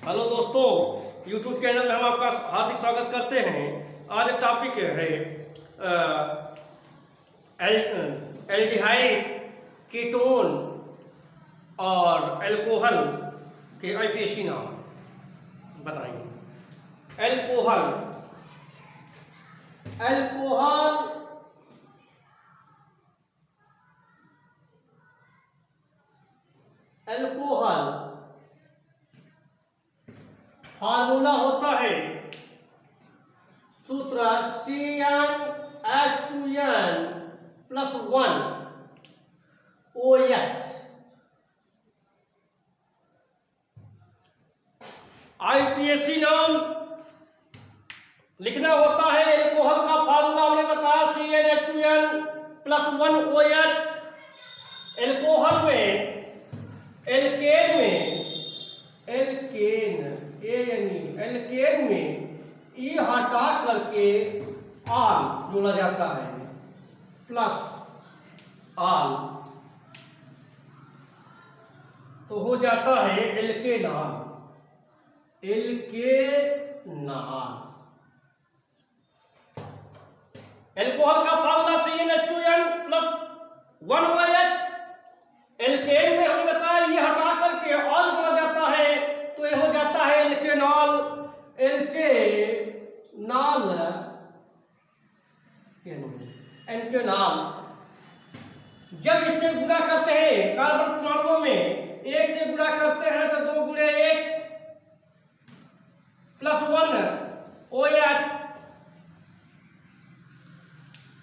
Hello दोस्तों, YouTube channel में हम आपका हार्दिक स्वागत करते हैं। आज टॉपिक है एल्डिहाइड, कीटोन और अल्कोहल के आईपीएसी नाम बताएंगे। अल्कोहल फार्मूला होता है, सूत्र CnH2n+1 OH। आईपीएसी नाम लिखना होता है। अल्कोहल का फार्मूला हमने बताया CnH2n+1 OH। अल्कोहल में एल्केन में ई हटा करके आल जोड़ा जाता है, प्लस आल तो हो जाता है एल्केनाल। अल्कोहल का फार्मूला CnH2n+1 OH। एल्केन में हमने बताया ये हटा करके ऑल जोड़ा जाता है तो ये हो जाता है एल्केनाल। जब इससे गुणा करते हैं कार्बन परमाणुओं में, एक से गुणा करते हैं तो 2 × 1+1 OH,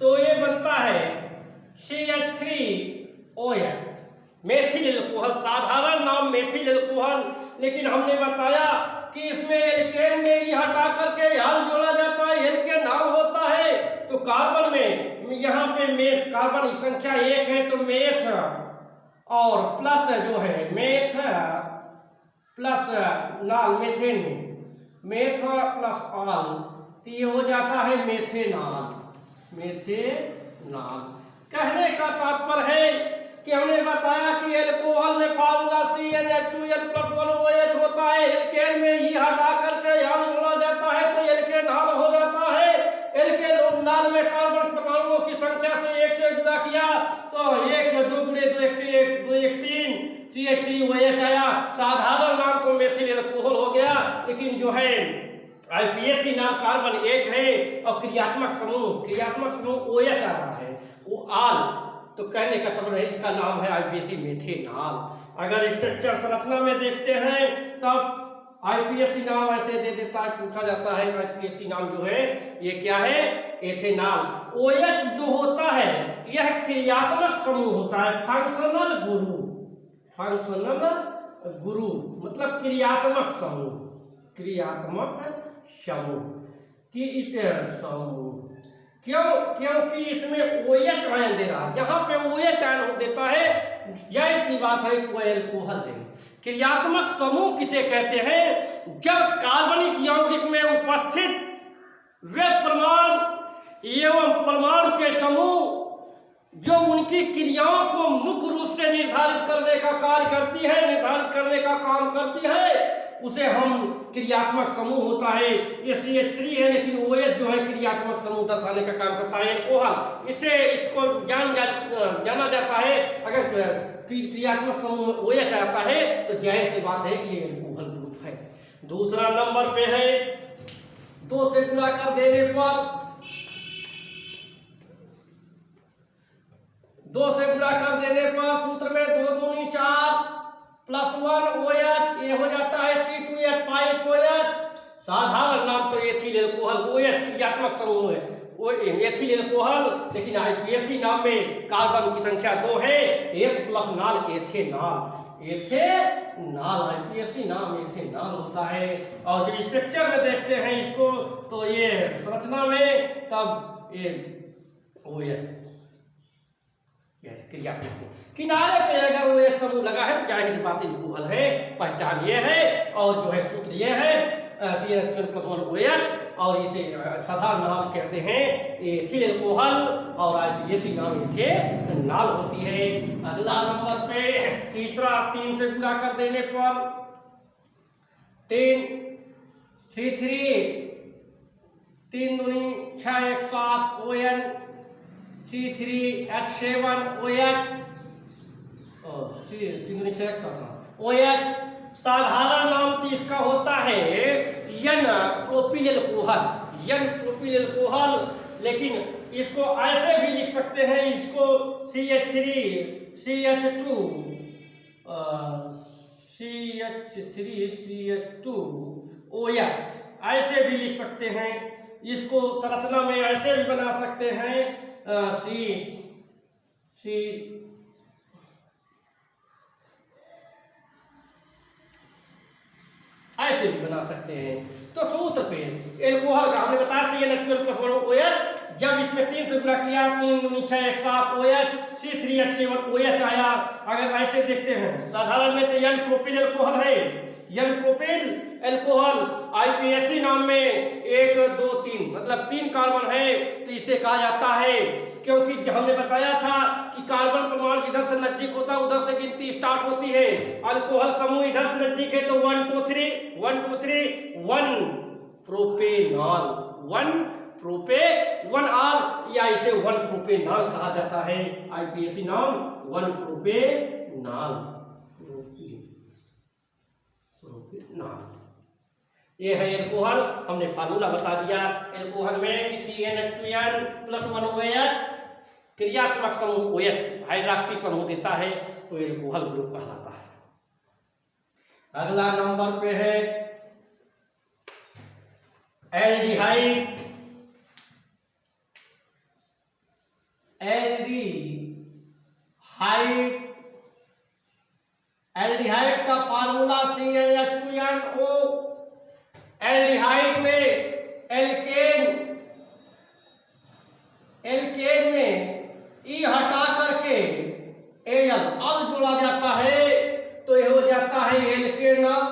तो ये बनता है CH3OH। मेथिल अल्कोहल, साधारण नाम मेथिल अल्कोहल, लेकिन हमने बताया कि इसमें एल्केन में ही हटा करके हाल जोड़ा जाता है, एल्केनाल होता है। तो कार्बन में यहाँ पे मेथ, कार्बन की संख्या 1 है तो मेथ और प्लस जो है मेथ प्लस नाल, मेथेन में मेथ प्लस आल तो ये हो जाता है मेथेनाल। कहने का तात्पर्य है कि हमने बताया कि अल्कोहल में फार्मूला CnH2n+1 OH होता है, एल्केन में ही हटा करके हाल जोड़ा जाता है तो एल्केनाल हो जाता है। एल्केनाल में कार्बन परमाणुओं की संख्या से 1 से गुणा किया तो 1 2 × 2 = 3 CH3OH आया। साधारण नाम तो मेथिल अल्कोहल हो गया, लेकिन जो है आईपीएसी नाम कार्बन 1 है और क्रियात्मक समूह OH आ रहा है, वो आल, तो कहने का मतलब है इसका नाम है आईपीएसी मेथेनाल। अगर स्ट्रक्चर संरचना में देखते हैं तब आईपीएसी नाम ऐसे दे देता है, पूछा जाता है कि आईपीएसी नाम जो है ये क्या है, एथेनाल। OH जो होता है यह क्रियात्मक समूह होता है, फंक्शनल गुरु मतलब क्रियात्मक समूह कि इस समूह क्योंकि इसमें OH आयन दे रहा है। जहां पे OH आयन देता है जाहिर सी बात है कि वह अल्कोहल है। क्रियात्मक समूह किसे कहते हैं? जब कार्बनिक यौगिक में उपस्थित वे परमाणु एवं परमाणु के समूह जो उनकी क्रियाओं को मुख्य रूप से निर्धारित करने का काम करती है उसे हम क्रियात्मक समूह होता है। ये CH3 है, लेकिन OH जो है क्रियात्मक समूह दर्शाने का काम करता है, अल्कोहल। इसको जाना जाता है, अगर क्रियात्मक समूह OH आता है तो जाहिर सी बात है कि ये अल्कोहल ग्रुप है। दूसरा नंबर पे है 2 से गुणा कर देने पर 2 से गुणा कर देने पर सूत्र में 2 दूनी 4 +1 OH, ये हो जाता है C2H5OH। साधारण नाम तो एथिल अल्कोहल, OH क्रियात्मक समूह है, वो एथिल अल्कोहल, लेकिन आईपीएसी नाम में कार्बन की संख्या 2 है, एथ प्लस नाल एथेनाल। आईपीएसी नाम एथेनाल होता है। और जब स्ट्रक्चर में देखते हैं इसको तो ये संरचना में तब ये OH किनारे पे अगर वो एक समूह लगा है तो जाहिर सी बात अल्कोहल है, पहचान ये है। और जो है सूत्र ये है CnH2n+1 OH, और इसे साधारण नाम कहते हैं एथिल अल्कोहल और आईपीएसी नाम एथेनाल होती है। अगला नंबर पे तीसरा 3 से गुणा कर देने पर C3 3 दूनी 6 1 7 ON C3H7OH C 3 दूनी 6 1 7 OH। साधारण नाम तो इसका होता है N प्रोपिल अल्कोहल, लेकिन इसको ऐसे भी लिख सकते हैं, इसको CH3 CH2 CH2OH ऐसे भी लिख सकते हैं। इसको संरचना में ऐसे भी बना सकते हैं ऐसे भी बना सकते हैं। तो सूत्र पे एल्कोहल का हमने बताया CnH2n+1OH, जब इसमें 3 से गुणा किया 3 दूनी 6 1 7 OH C3H7OH आया। अगर ऐसे देखते हैं साधारण में तो N प्रोपिल अल्कोहल है, N प्रोपिल अल्कोहल IPAC नाम में 1 2 3 मतलब 3 कार्बन है, तो इसे कहा जाता है, क्योंकि हमने बताया था कि कार्बन परमाणु जिधर से नजदीक होता है उधर से गिनती स्टार्ट होती है। अल्कोहल समूह इधर से नजदीक है तो 1 2 3 1 2 3 1 प्रोपेनॉल 1 प्रोपेनॉल या इसे 1 प्रोपेनॉल कहा जाता है। IPAC नाम 1 प्रोपेनॉल। ये है एल्कोहल। हमने फार्मूला बता दिया एल्कोहल में कि CnH2n+1OH क्रियात्मक समूह OH हाइड्रॉक्सी समूह देता है, तो एल्कोहल ग्रुप कहलाता है। अगला नंबर पे है एल्डिहाइड। एल्डिहाइड का फार्मूला CnH2nO। एल्डिहाइड में एल्केन में ई हटा करके एल अल जोड़ा जाता है, तो यह हो जाता है एल्केनल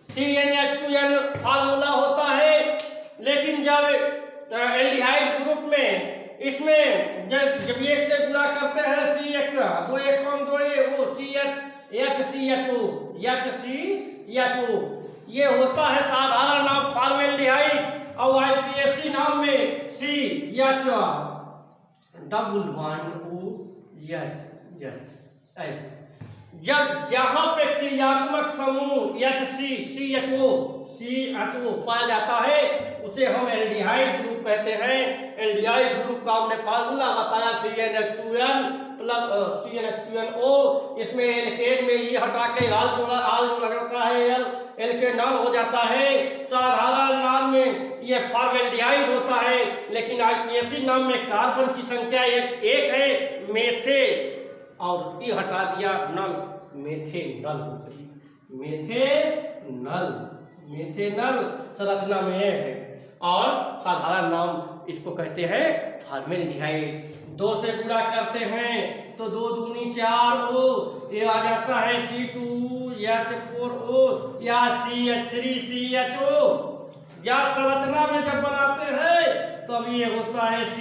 CnH2n फार्मूला होता है। लेकिन जब एल्डिहाइड ग्रुप में इसमें जब एक से गुणा करते हैं C1 2 1 कम 2 वो HCHO ये होता है साधारण नाम फॉर्मेल्डिहाइड, और IPAC नाम में CH डबल बॉन्ड OH। जब जहां पे क्रियात्मक समूह CHO पाया जाता है उसे हम एल्डिहाइड ग्रुप कहते हैं। एल्डिहाइड ग्रुप का हमने फार्मूला बताया CnH2n+CnH2nO। इसमें एल्केन में ये हटा के आल जोड़ा जाता है, एल्केनॉल हो जाता है। साधारण नाम में ये फॉर्मेल्डिहाइड होता है, लेकिन IPAC नाम में कार्बन की संख्या एक है मेथे, और ये हटा दिया नल मेथेनल हो गई। मेथेनल संरचना में है, और साधारण नाम इसको कहते हैं फॉर्मेल्डिहाइड। 2 से गुणा करते हैं तो 2 दूनी 4 O, ये आ जाता है C2H4O या CH3CHO। या संरचना में जब बनाते हैं तब ये होता है C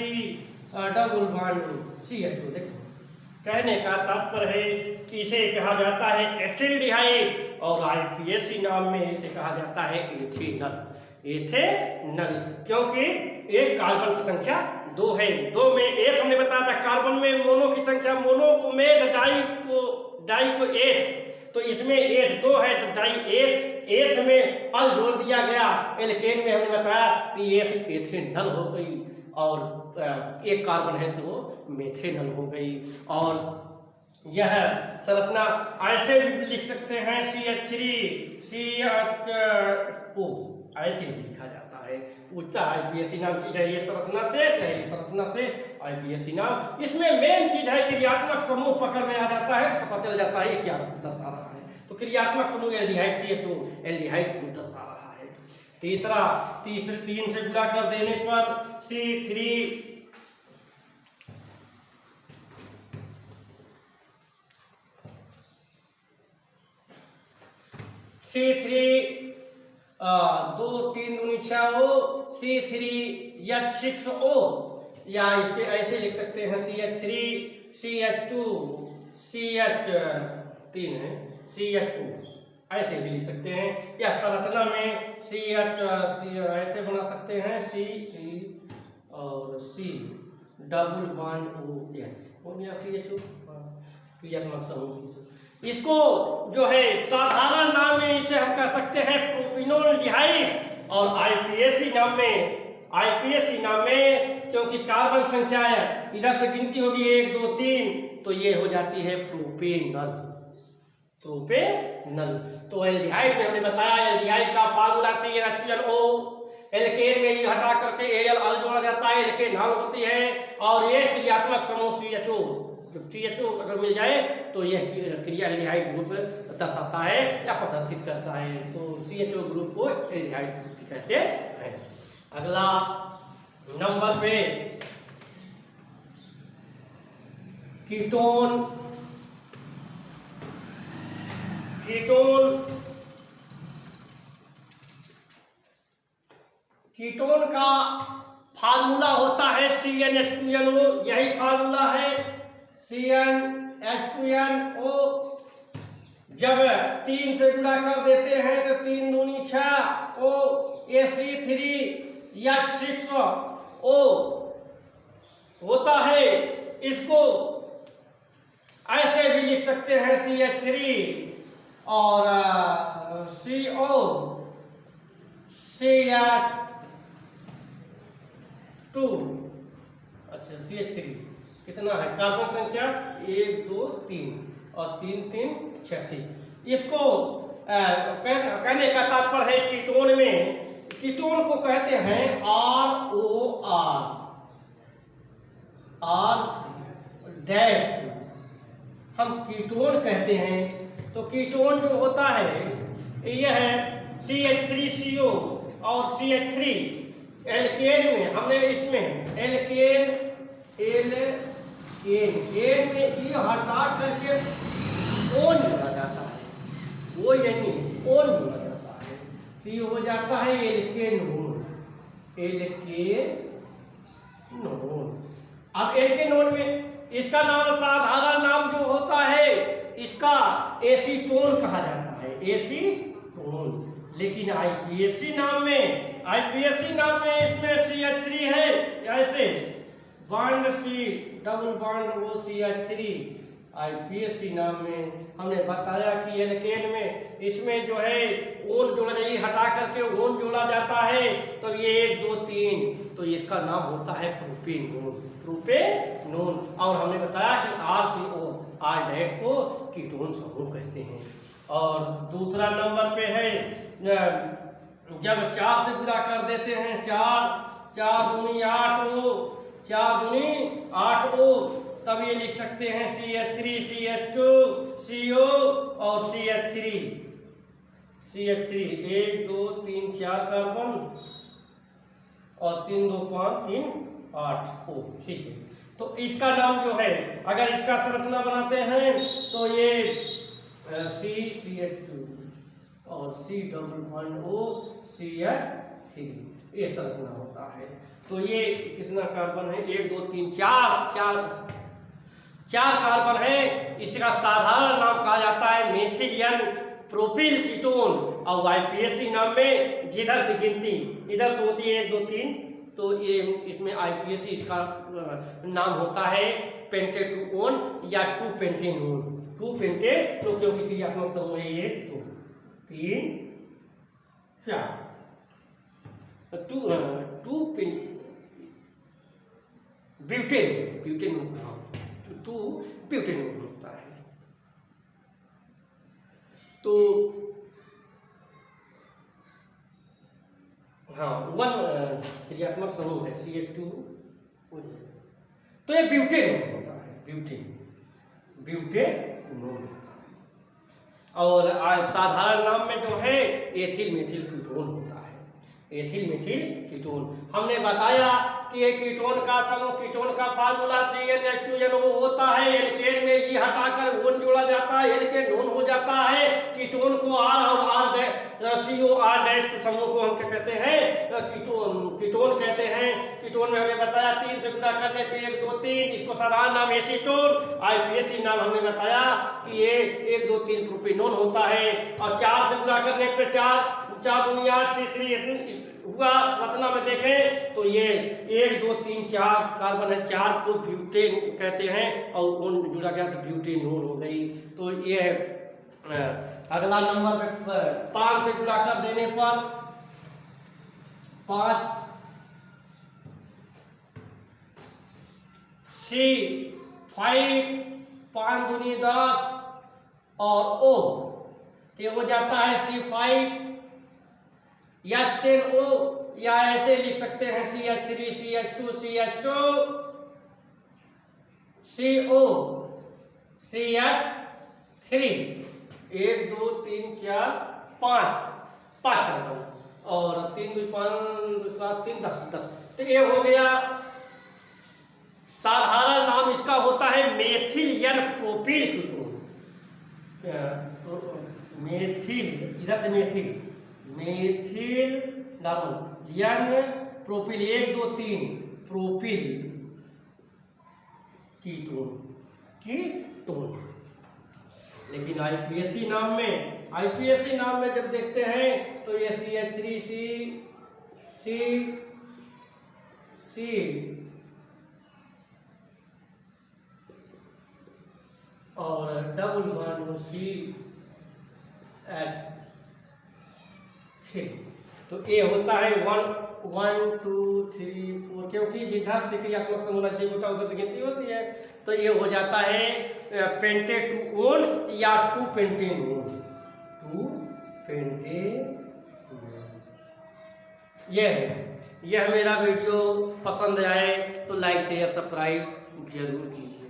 डबल बॉन्ड CHO। देखो कहने का तात्पर्य है कि इसे कहा जाता है एसिल्डिहाइड, और IPAC नाम में इसे कहा जाता है एथेनल, क्योंकि एक कार्बन की संख्या 2 है। 2 में एक हमने बताया था कार्बन में मोनो की संख्या, मोनो को मेथ, डाई को एथ, तो इसमें एथ 2 है तो डाई एथ में अल जोड़ दिया गया। एल्केन में हमने बताया कि एथेनल हो गई, और एक कार्बन है तो वो मेथेनल हो गई। और यह संरचना ऐसे भी लिख सकते हैं CH3CHO ऐसे भी लिखा जाता है। पूछता IPAC नाम चीज है ये संरचना से, चाहे इस संरचना से IPAC नाम। इसमें मेन चीज है क्रियात्मक समूह पकड़ में आ जाता है, पता चल जाता है ये क्या दर्शा रहा है। तो क्रियात्मक समूह एल्डिहाइड CHO एल्डिहाइड ग्रुप दर्शा रहा है। 3 से गुणा कर देने पर C3 2 3 दूनी 6 O C3H6O, या इसके ऐसे लिख सकते हैं CH3 CH2 CH 3 है CHO, ऐसे भी लिख सकते हैं। या संरचना में ऐसे बना सकते हैं C और C डबल बॉन्ड OH हो गया CHO, क्रियात्मक समूह। इसको जो है साधारण नाम में इसे हम कह सकते हैं प्रोपिनोल्डिहाइड, और आईपीएसी नाम में क्योंकि कार्बन संख्या है इधर से गिनती होगी 1 2 3, तो ये हो जाती है प्रोपेनल। तो एल्डिहाइड में हमने बताया एल्डिहाइड का फार्मूला CnH2nO, एल्केन में ये हटा करके Al जोड़ा जाता है, एल्केन हल होती है, और ये क्रियात्मक समूह CHO, जब CHO अगर मिल जाए तो यह क्रिया एल्डिहाइड ग्रुप दर्शाता है या प्रदर्शित करता है। तो CHO ग्रुप को एल्डिहाइड ग्रुप कहते हैं। अगला नंबर पे कीटोन का फार्मूला होता है CnH2nO, यही फार्मूला है CnH2nO। जब 3 से गुणा कर देते हैं तो 3 दूनी 6 O AC3 या 6O होता है। इसको ऐसे भी लिख सकते हैं CH3 और CO CH2। अच्छा CH3 कितना है कार्बन संख्या 1 2 3 और 3 3 6 6। इसको कहने का तात्पर्य है कीटोन को कहते हैं ROR डैट हम कीटोन कहते हैं। तो कीटोन जो होता है यह है CH3CO और CH3 एल्केन में हमने इसमें एल्केन में ये हटा करके ओन जोड़ा जाता है, वो यानी ओन जोड़ा जाता है तो ये हो जाता है एल्केनोन। अब एल्केनोन में इसका नाम साधारण नाम जो होता है इसका एसीटोन कहा जाता है, एसीटोन। लेकिन आईपीएसी नाम में इसमें CH3 है, ऐसे bond C double bond O CH3। IUPAC नाम में हमने बताया कि एल्केन में इसमें जो है ओन जोड़ा जाए, हटा करके ओन जोड़ा जाता है तो ये 1 2 3, तो इसका नाम होता है प्रोपेनोन। और हमने बताया कि RCO डैट को कीटोन समूह कहते हैं। और दूसरा नंबर पे है जब 4 से गुणा कर देते हैं 4 दूनी 8 O, तब ये लिख सकते हैं CH3 CH2 CO और CH3 1 2 3 4 कार्बन और 3 2 5 3 8 O, ठीक है। तो इसका नाम जो है अगर इसका संरचना बनाते हैं तो ये CH2 और C double bond O CH3 ये संरचना होता है। तो ये कितना कार्बन है 1 2 3 4 कार्बन है। इसका साधारण नाम कहा जाता है मेथिलियन प्रोपिल कीटोन। और आईपीएसी नाम में जिधर की गिनती इधर तो होती है 1 2 3, तो ये इसमें आईपीएसी इसका नाम होता है पेंटेटोन या 2 पेंटेनोन। 2 पेंटे तो क्योंकि क्रियात्मक समूह है 1 2 3 4 2 पेंटे ब्यूटेन होता है। तो हाँ 1 क्रियात्मक समूह है CH2, तो ये ब्यूटेन होता है, ब्यूटेनोन होता है। और साधारण नाम में जो है एथिल मेथिल कीटोन होता है। Ethyl Mithil ketone. हमने बताया कि ये कीटोन का समूह, कीटोन का फार्मूला CnH2NO होता है। एल्केन में ये हटाकर ओन जोड़ा जाता है, एल्केनोन हो जाता है। कीटोन को R और COR समूह को हम क्या कहते हैं, कीटोन कहते हैं। कीटोन में हमने बताया 3 से गुणा करने पे 1 2 3, इसको साधारण नाम एसीटोन, IUPAC नाम हमने बताया कि ये 1 2 3 प्रोपेनोन होता है। और 4 से गुणा करने पे 4 दूनी 8 C3 हुआ। संरचना में देखें तो ये 1 2 3 4 कार्बन है, 4 को ब्यूटेन कहते हैं और ओन जुड़ा गया तो ब्यूटेनोन हो गई। तो ये अगला नंबर पे 5 से गुणा कर देने पर 5 C5 5 दूनी 10 और O ये हो जाता है C5 H10O, या ऐसे लिख सकते हैं CH3 CH2 CH2 CO CH3। 1 2 3 4 5 और 3 2 5 7 3 10। तो ये हो गया। साधारण नाम इसका होता है methyl n propyl ketone. Methyl, इधर से methyl normal n propyl 1 2 3 propyl ketone. लेकिन IUPAC नाम में जब देखते हैं तो ये CH3 C और डबल बॉन्ड CH3, तो ये होता है 1 2 3 4, क्योंकि जिधर से क्रियात्मक समूह नजदीक होता है उधर से गिनती होती है। तो ये हो जाता है पेंटेटोन या 2 पेंटेनोन। यह मेरा वीडियो पसंद आए तो लाइक शेयर सब्सक्राइब जरूर कीजिए।